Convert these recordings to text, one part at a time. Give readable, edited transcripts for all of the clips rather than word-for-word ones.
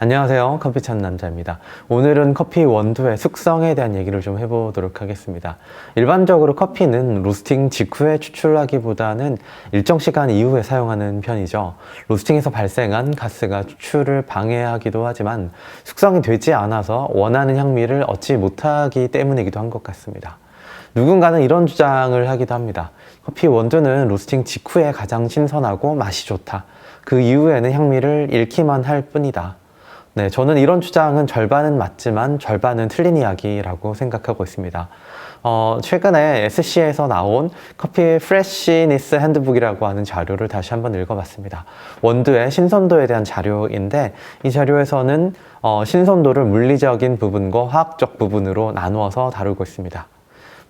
안녕하세요. 커피 찾는 남자입니다. 오늘은 커피 원두의 숙성에 대한 얘기를 좀 해보도록 하겠습니다. 일반적으로 커피는 로스팅 직후에 추출하기보다는 일정 시간 이후에 사용하는 편이죠. 로스팅에서 발생한 가스가 추출을 방해하기도 하지만 숙성이 되지 않아서 원하는 향미를 얻지 못하기 때문이기도 한 것 같습니다. 누군가는 이런 주장을 하기도 합니다. 커피 원두는 로스팅 직후에 가장 신선하고 맛이 좋다. 그 이후에는 향미를 잃기만 할 뿐이다. 네, 저는 이런 주장은 절반은 맞지만 절반은 틀린 이야기라고 생각하고 있습니다. 최근에 SC에서 나온 커피 프레시니스 핸드북이라고 하는 자료를 다시 한번 읽어봤습니다. 원두의 신선도에 대한 자료인데 이 자료에서는 신선도를 물리적인 부분과 화학적 부분으로 나누어서 다루고 있습니다.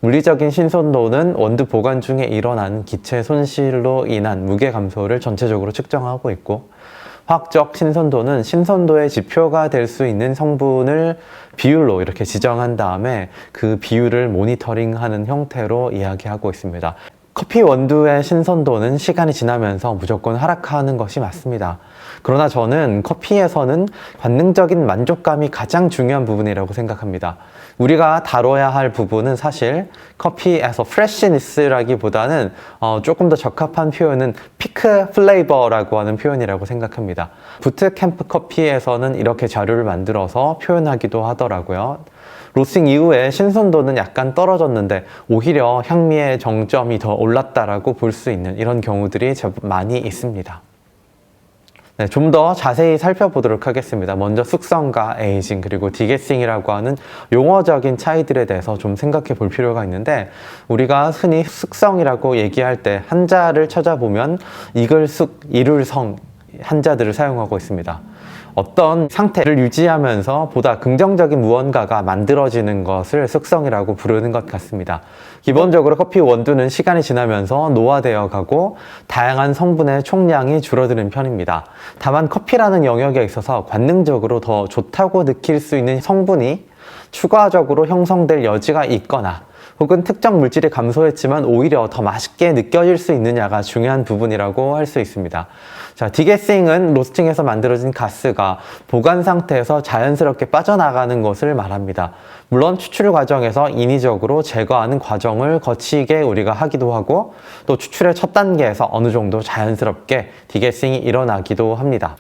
물리적인 신선도는 원두 보관 중에 일어난 기체 손실로 인한 무게 감소를 전체적으로 측정하고 있고, 화학적 신선도는 신선도의 지표가 될 수 있는 성분을 비율로 이렇게 지정한 다음에 그 비율을 모니터링하는 형태로 이야기하고 있습니다. 커피 원두의 신선도는 시간이 지나면서 무조건 하락하는 것이 맞습니다. 그러나 저는 커피에서는 관능적인 만족감이 가장 중요한 부분이라고 생각합니다. 우리가 다뤄야 할 부분은 사실 커피에서 프레시니스라기보다는 조금 더 적합한 표현은 피크 플레이버라고 하는 표현이라고 생각합니다. 부트캠프 커피에서는 이렇게 자료를 만들어서 표현하기도 하더라고요. 로스팅 이후에 신선도는 약간 떨어졌는데 오히려 향미의 정점이 더 올랐다라고 볼 수 있는 이런 경우들이 제법 많이 있습니다. 네, 좀 더 자세히 살펴보도록 하겠습니다. 먼저 숙성과 에이징 그리고 디게싱이라고 하는 용어적인 차이들에 대해서 좀 생각해 볼 필요가 있는데, 우리가 흔히 숙성이라고 얘기할 때 한자를 찾아보면 이글숙, 이룰성 한자들을 사용하고 있습니다. 어떤 상태를 유지하면서 보다 긍정적인 무언가가 만들어지는 것을 숙성이라고 부르는 것 같습니다. 기본적으로 커피 원두는 시간이 지나면서 노화되어 가고 다양한 성분의 총량이 줄어드는 편입니다. 다만 커피라는 영역에 있어서 관능적으로 더 좋다고 느낄 수 있는 성분이 추가적으로 형성될 여지가 있거나 혹은 특정 물질이 감소했지만 오히려 더 맛있게 느껴질 수 있느냐가 중요한 부분이라고 할 수 있습니다. 자, 디게싱은 로스팅에서 만들어진 가스가 보관 상태에서 자연스럽게 빠져나가는 것을 말합니다. 물론 추출 과정에서 인위적으로 제거하는 과정을 거치게 우리가 하기도 하고, 또 추출의 첫 단계에서 어느 정도 자연스럽게 디게싱이 일어나기도 합니다.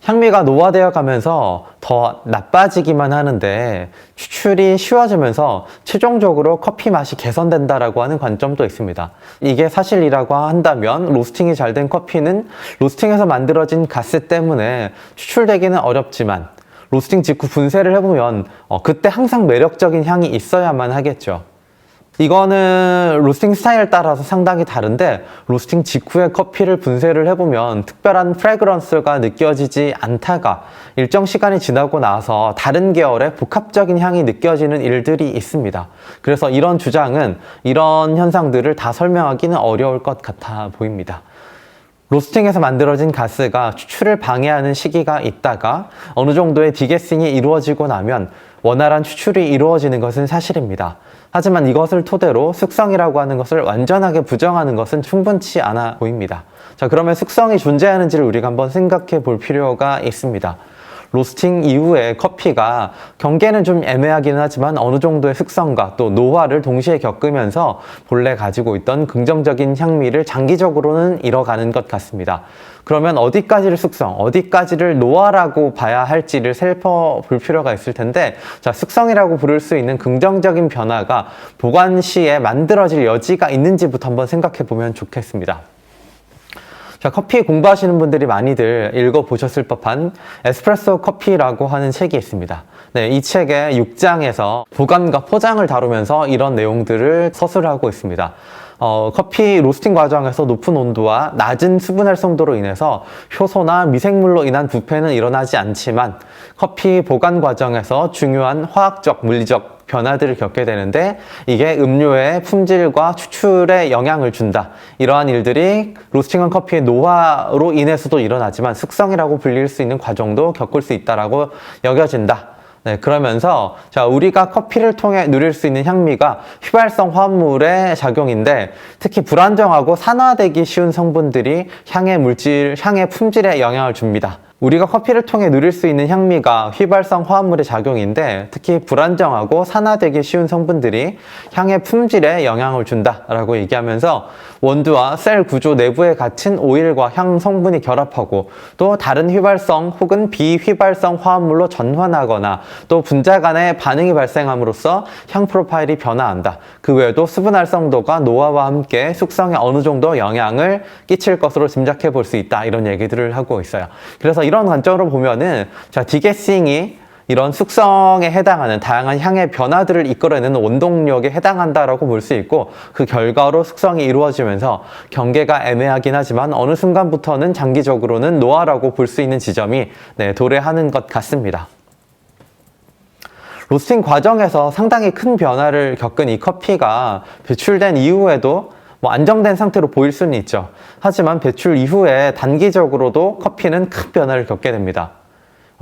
향미가 노화되어 가면서 더 나빠지기만 하는데 추출이 쉬워지면서 최종적으로 커피 맛이 개선된다라고 하는 관점도 있습니다. 이게 사실이라고 한다면 로스팅이 잘 된 커피는 로스팅에서 만들어진 가스 때문에 추출되기는 어렵지만 로스팅 직후 분쇄를 해보면 그때 항상 매력적인 향이 있어야만 하겠죠. 이거는 로스팅 스타일에 따라서 상당히 다른데, 로스팅 직후에 커피를 분쇄를 해보면 특별한 프레그런스가 느껴지지 않다가 일정 시간이 지나고 나서 다른 계열의 복합적인 향이 느껴지는 일들이 있습니다. 그래서 이런 주장은 이런 현상들을 다 설명하기는 어려울 것 같아 보입니다. 로스팅에서 만들어진 가스가 추출을 방해하는 시기가 있다가 어느 정도의 디게싱이 이루어지고 나면 원활한 추출이 이루어지는 것은 사실입니다. 하지만 이것을 토대로 숙성이라고 하는 것을 완전하게 부정하는 것은 충분치 않아 보입니다. 자, 그러면 숙성이 존재하는지를 우리가 한번 생각해 볼 필요가 있습니다. 로스팅 이후에 커피가 경계는 좀 애매하기는 하지만 어느 정도의 숙성과 또 노화를 동시에 겪으면서 본래 가지고 있던 긍정적인 향미를 장기적으로는 잃어가는 것 같습니다. 그러면 어디까지를 숙성, 어디까지를 노화라고 봐야 할지를 살펴볼 필요가 있을 텐데, 자, 숙성이라고 부를 수 있는 긍정적인 변화가 보관 시에 만들어질 여지가 있는지부터 한번 생각해 보면 좋겠습니다. 자, 커피 공부하시는 분들이 많이들 읽어보셨을 법한 에스프레소 커피라고 하는 책이 있습니다. 네, 이 책의 6장에서 보관과 포장을 다루면서 이런 내용들을 서술하고 있습니다. 커피 로스팅 과정에서 높은 온도와 낮은 수분 활성도로 인해서 효소나 미생물로 인한 부패는 일어나지 않지만 커피 보관 과정에서 중요한 화학적, 물리적 변화들을 겪게 되는데 이게 음료의 품질과 추출에 영향을 준다. 이러한 일들이 로스팅한 커피의 노화로 인해서도 일어나지만 숙성이라고 불릴 수 있는 과정도 겪을 수 있다라고 여겨진다. 네, 그러면서 자, 우리가 커피를 통해 누릴 수 있는 향미가 휘발성 화합물의 작용인데 특히 불안정하고 산화되기 쉬운 성분들이 향의 품질에 영향을 줍니다. 우리가 커피를 통해 누릴 수 있는 향미가 휘발성 화합물의 작용인데 특히 불안정하고 산화되기 쉬운 성분들이 향의 품질에 영향을 준다라고 얘기하면서 원두와 셀 구조 내부에 갇힌 오일과 향 성분이 결합하고 또 다른 휘발성 혹은 비휘발성 화합물로 전환하거나 또 분자 간의 반응이 발생함으로써 향 프로파일이 변화한다. 그 외에도 수분 활성도가 노화와 함께 숙성에 어느 정도 영향을 끼칠 것으로 짐작해 볼 수 있다. 이런 얘기들을 하고 있어요. 그래서 이런 관점으로 보면은 자, 디게싱이 이런 숙성에 해당하는 다양한 향의 변화들을 이끌어내는 원동력에 해당한다라고 볼 수 있고 그 결과로 숙성이 이루어지면서 경계가 애매하긴 하지만 어느 순간부터는 장기적으로는 노화라고 볼 수 있는 지점이 도래하는 것 같습니다. 로스팅 과정에서 상당히 큰 변화를 겪은 이 커피가 배출된 이후에도 안정된 상태로 보일 수는 있죠. 하지만 배출 이후에 단기적으로도 커피는 큰 변화를 겪게 됩니다.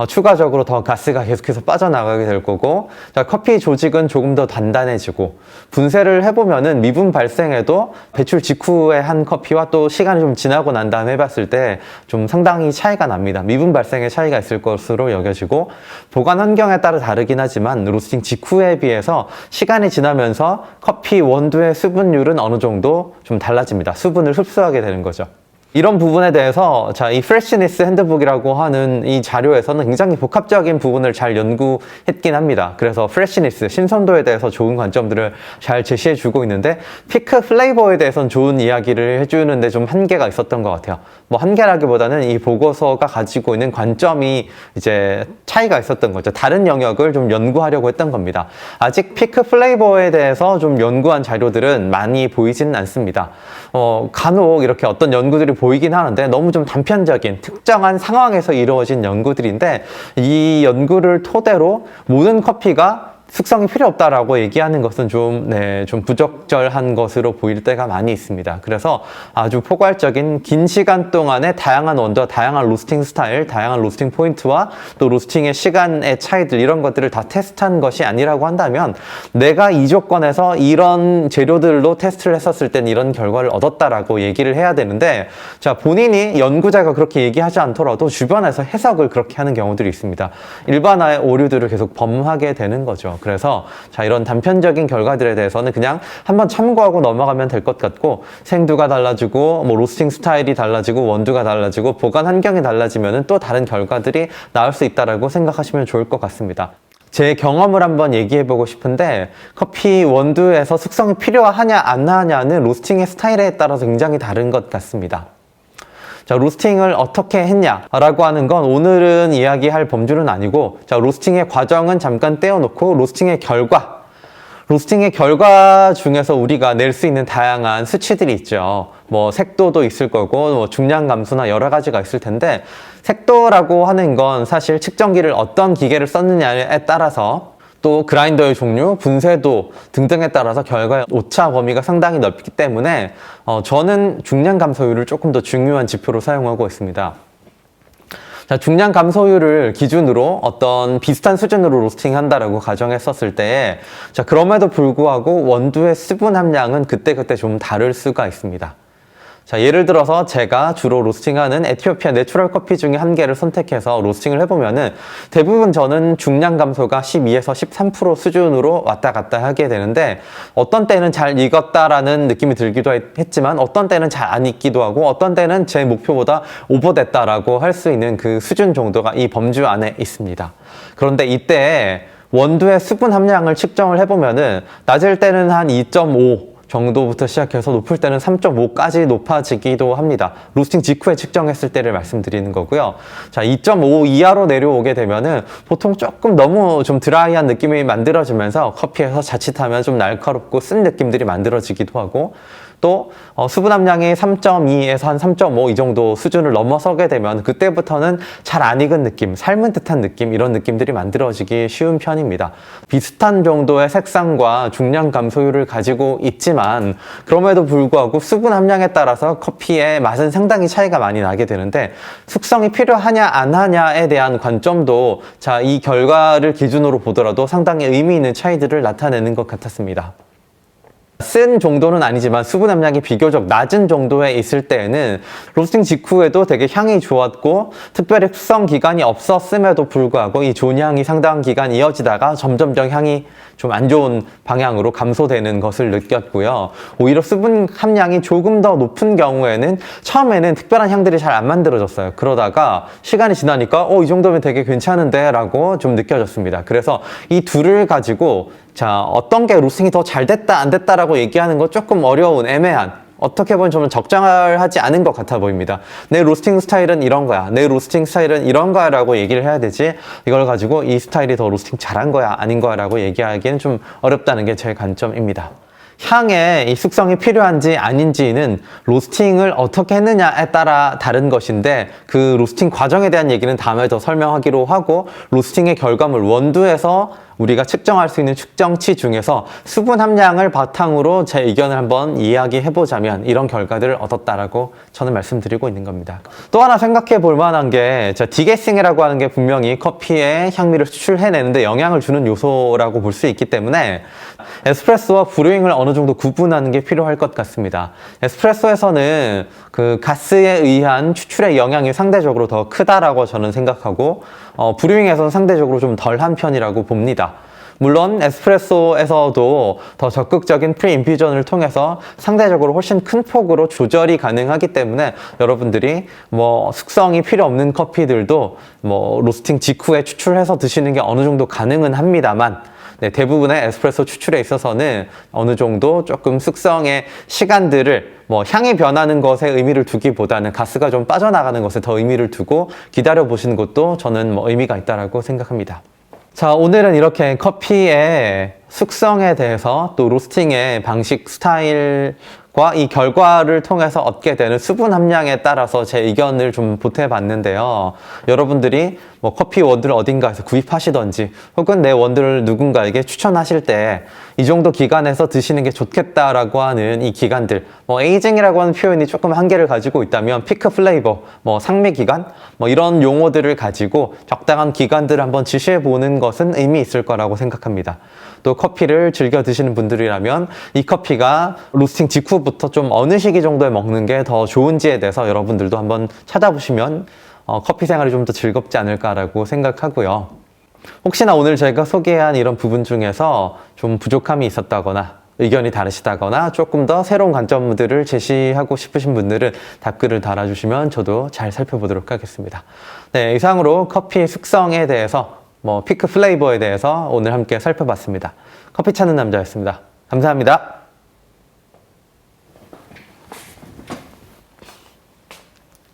추가적으로 더 가스가 계속해서 빠져나가게 될 거고, 자, 커피 조직은 조금 더 단단해지고, 분쇄를 해보면은 미분 발생에도 배출 직후에 한 커피와 또 시간이 좀 지나고 난 다음에 해봤을 때 좀 상당히 차이가 납니다. 미분 발생에 차이가 있을 것으로 여겨지고, 보관 환경에 따라 다르긴 하지만 로스팅 직후에 비해서 시간이 지나면서 커피 원두의 수분율은 어느 정도 좀 달라집니다. 수분을 흡수하게 되는 거죠. 이런 부분에 대해서 자, 이 프레시니스 핸드북이라고 하는 이 자료에서는 굉장히 복합적인 부분을 잘 연구했긴 합니다. 그래서 프레시니스, 신선도에 대해서 좋은 관점들을 잘 제시해 주고 있는데 피크 플레이버에 대해서는 좋은 이야기를 해주는데 좀 한계가 있었던 것 같아요. 한계라기보다는 이 보고서가 가지고 있는 관점이 이제 차이가 있었던 거죠. 다른 영역을 좀 연구하려고 했던 겁니다. 아직 피크 플레이버에 대해서 좀 연구한 자료들은 많이 보이지는 않습니다. 간혹 이렇게 어떤 연구들이 보이긴 하는데 너무 좀 단편적인 특정한 상황에서 이루어진 연구들인데 이 연구를 토대로 모든 커피가 숙성이 필요 없다라고 얘기하는 것은 좀 부적절한 것으로 보일 때가 많이 있습니다. 그래서 아주 포괄적인 긴 시간 동안에 다양한 원두와 다양한 로스팅 스타일, 다양한 로스팅 포인트와 또 로스팅의 시간의 차이들 이런 것들을 다 테스트한 것이 아니라고 한다면 내가 이 조건에서 이런 재료들로 테스트를 했었을 땐 이런 결과를 얻었다라고 얘기를 해야 되는데 자, 본인이 연구자가 그렇게 얘기하지 않더라도 주변에서 해석을 그렇게 하는 경우들이 있습니다. 일반화의 오류들을 계속 범하게 되는 거죠. 그래서 자, 이런 단편적인 결과들에 대해서는 그냥 한번 참고하고 넘어가면 될 것 같고 생두가 달라지고 로스팅 스타일이 달라지고 원두가 달라지고 보관 환경이 달라지면은 또 다른 결과들이 나올 수 있다라고 생각하시면 좋을 것 같습니다. 제 경험을 한번 얘기해 보고 싶은데 커피 원두에서 숙성이 필요하냐 안 하냐는 로스팅의 스타일에 따라서 굉장히 다른 것 같습니다. 자, 로스팅을 어떻게 했냐라고 하는 건 오늘은 이야기할 범주는 아니고 자, 로스팅의 과정은 잠깐 떼어놓고 로스팅의 결과 중에서 우리가 낼 수 있는 다양한 수치들이 있죠. 색도도 있을 거고 중량 감소나 여러 가지가 있을 텐데 색도라고 하는 건 사실 측정기를 어떤 기계를 썼느냐에 따라서 또 그라인더의 종류, 분쇄도 등등에 따라서 결과의 오차 범위가 상당히 넓기 때문에 저는 중량 감소율을 조금 더 중요한 지표로 사용하고 있습니다. 자, 중량 감소율을 기준으로 어떤 비슷한 수준으로 로스팅 한다라고 가정했었을 때 자, 그럼에도 불구하고 원두의 수분 함량은 그때그때 좀 다를 수가 있습니다. 자, 예를 들어서 제가 주로 로스팅하는 에티오피아 내추럴 커피 중에 한 개를 선택해서 로스팅을 해보면은 대부분 저는 중량 감소가 12에서 13% 수준으로 왔다 갔다 하게 되는데 어떤 때는 잘 익었다라는 느낌이 들기도 했지만 어떤 때는 잘 안 익기도 하고 어떤 때는 제 목표보다 오버됐다라고 할 수 있는 그 수준 정도가 이 범주 안에 있습니다. 그런데 이때 원두의 수분 함량을 측정을 해보면은 낮을 때는 한 2.5 정도부터 시작해서 높을 때는 3.5까지 높아지기도 합니다. 로스팅 직후에 측정했을 때를 말씀드리는 거고요. 자, 2.5 이하로 내려오게 되면은 보통 조금 너무 좀 드라이한 느낌이 만들어지면서 커피에서 자칫하면 좀 날카롭고 쓴 느낌들이 만들어지기도 하고 또 수분 함량이 3.2에서 한 3.5 이 정도 수준을 넘어서게 되면 그때부터는 잘 안 익은 느낌, 삶은 듯한 느낌 이런 느낌들이 만들어지기 쉬운 편입니다. 비슷한 정도의 색상과 중량 감소율을 가지고 있지만 그럼에도 불구하고 수분 함량에 따라서 커피의 맛은 상당히 차이가 많이 나게 되는데 숙성이 필요하냐 안 하냐에 대한 관점도 자, 이 결과를 기준으로 보더라도 상당히 의미 있는 차이들을 나타내는 것 같았습니다. 쓴 정도는 아니지만 수분 함량이 비교적 낮은 정도에 있을 때에는 로스팅 직후에도 되게 향이 좋았고 특별히 숙성 기간이 없었음에도 불구하고 이 좋은 향이 상당한 기간 이어지다가 점점점 향이 좀 안 좋은 방향으로 감소되는 것을 느꼈고요. 오히려 수분 함량이 조금 더 높은 경우에는 처음에는 특별한 향들이 잘 안 만들어졌어요. 그러다가 시간이 지나니까 이 정도면 되게 괜찮은데 라고 좀 느껴졌습니다. 그래서 이 둘을 가지고 자, 어떤 게 로스팅이 더 잘 됐다 안 됐다라고 얘기하는 거 조금 어려운 애매한, 어떻게 보면 저는 적절하지 않은 것 같아 보입니다. 내 로스팅 스타일은 이런 거야, 내 로스팅 스타일은 이런 거야 라고 얘기를 해야 되지, 이걸 가지고 이 스타일이 더 로스팅 잘한 거야 아닌 거야 라고 얘기하기는 좀 어렵다는 게 제 관점입니다. 향에 이 숙성이 필요한지 아닌지는 로스팅을 어떻게 했느냐에 따라 다른 것인데, 그 로스팅 과정에 대한 얘기는 다음에 더 설명하기로 하고, 로스팅의 결과물 원두에서 우리가 측정할 수 있는 측정치 중에서 수분 함량을 바탕으로 제 의견을 한번 이야기해보자면 이런 결과들을 얻었다라고 저는 말씀드리고 있는 겁니다. 또 하나 생각해 볼 만한 게, 디게싱이라고 하는 게 분명히 커피의 향미를 추출해내는데 영향을 주는 요소라고 볼 수 있기 때문에 에스프레소와 브루잉을 어느 정도 구분하는 게 필요할 것 같습니다. 에스프레소에서는 그 가스에 의한 추출의 영향이 상대적으로 더 크다라고 저는 생각하고, 브루잉에서는 상대적으로 좀 덜한 편이라고 봅니다. 물론 에스프레소에서도 더 적극적인 프리인퓨전을 통해서 상대적으로 훨씬 큰 폭으로 조절이 가능하기 때문에 여러분들이 숙성이 필요 없는 커피들도 로스팅 직후에 추출해서 드시는 게 어느 정도 가능은 합니다만, 네, 대부분의 에스프레소 추출에 있어서는 어느 정도 조금 숙성의 시간들을 향이 변하는 것에 의미를 두기보다는 가스가 좀 빠져나가는 것에 더 의미를 두고 기다려 보시는 것도 저는 의미가 있다라고 생각합니다. 자, 오늘은 이렇게 커피의 숙성에 대해서 또 로스팅의 방식, 스타일과 이 결과를 통해서 얻게 되는 수분 함량에 따라서 제 의견을 좀 보태봤는데요. 여러분들이 커피 원두를 어딘가에서 구입하시던지 혹은 내 원두를 누군가에게 추천하실 때 이 정도 기간에서 드시는 게 좋겠다라고 하는 이 기간들, 에이징이라고 하는 표현이 조금 한계를 가지고 있다면 피크 플레이버, 상미 기간, 이런 용어들을 가지고 적당한 기간들을 한번 지시해 보는 것은 의미 있을 거라고 생각합니다. 또 커피를 즐겨 드시는 분들이라면 이 커피가 로스팅 직후부터 좀 어느 시기 정도에 먹는 게 더 좋은지에 대해서 여러분들도 한번 찾아보시면 커피 생활이 좀 더 즐겁지 않을까라고 생각하고요. 혹시나 오늘 제가 소개한 이런 부분 중에서 좀 부족함이 있었다거나 의견이 다르시다거나 조금 더 새로운 관점들을 제시하고 싶으신 분들은 답글을 달아주시면 저도 잘 살펴보도록 하겠습니다. 네, 이상으로 커피의 숙성에 대해서 피크 플레이버에 대해서 오늘 함께 살펴봤습니다. 커피 찾는 남자였습니다. 감사합니다.